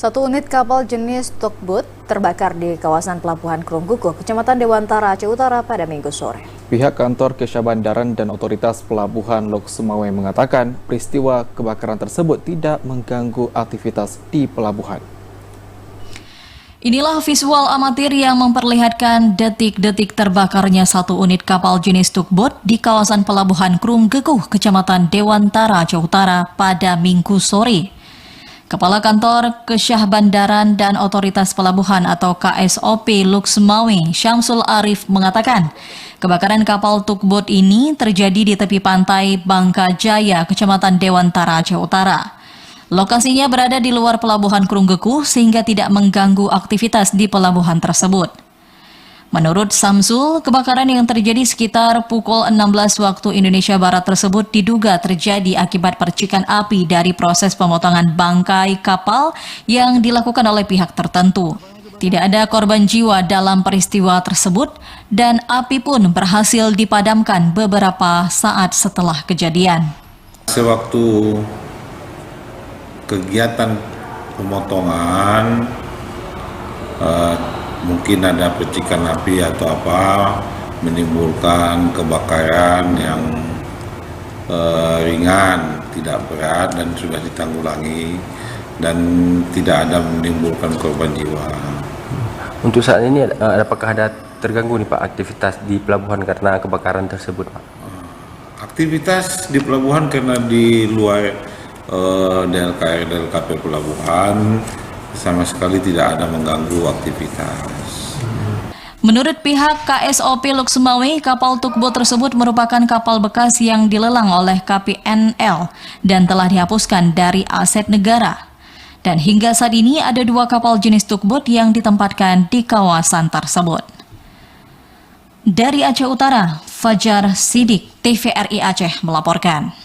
Satu unit kapal jenis tugboat terbakar di kawasan Pelabuhan Krunggukuh, Kecamatan Dewantara, Aceh Utara pada Minggu sore. Pihak kantor Kesyah Bandaran dan Otoritas Pelabuhan Lok Sumawe mengatakan peristiwa kebakaran tersebut tidak mengganggu aktivitas di pelabuhan. Inilah visual amatir yang memperlihatkan detik-detik terbakarnya satu unit kapal jenis tugboat di kawasan Pelabuhan Krunggukuh, Kecamatan Dewantara, Aceh Utara pada Minggu sore. Kepala Kantor Kesyah Bandaran dan Otoritas Pelabuhan atau KSOP Lok Sumawe, Syamsul Arif mengatakan, kebakaran kapal tugboat ini terjadi di tepi pantai Bangka Jaya, Kecamatan Dewantara, Aceh Utara. Lokasinya berada di luar Pelabuhan Krunggukuh sehingga tidak mengganggu aktivitas di pelabuhan tersebut. Menurut Syamsul, kebakaran yang terjadi sekitar pukul 16 waktu Indonesia Barat tersebut diduga terjadi akibat percikan api dari proses pemotongan bangkai kapal yang dilakukan oleh pihak tertentu. Tidak ada korban jiwa dalam peristiwa tersebut dan api pun berhasil dipadamkan beberapa saat setelah kejadian. Sewaktu kegiatan pemotongan, mungkin ada percikan api atau apa, menimbulkan kebakaran yang ringan, tidak berat dan sudah ditanggulangi dan tidak ada menimbulkan korban jiwa. Untuk saat ini, apakah ada terganggu nih Pak aktivitas di pelabuhan karena kebakaran tersebut, Pak? Aktivitas di pelabuhan karena di luar DLKR DLKP pelabuhan sama sekali tidak ada mengganggu aktivitas. Menurut pihak KSOP Lok Sumawe, kapal tugboat tersebut merupakan kapal bekas yang dilelang oleh KPNL dan telah dihapuskan dari aset negara. Dan hingga saat ini ada 2 kapal jenis tugboat yang ditempatkan di kawasan tersebut. Dari Aceh Utara, Fajar Sidik, TVRI Aceh melaporkan.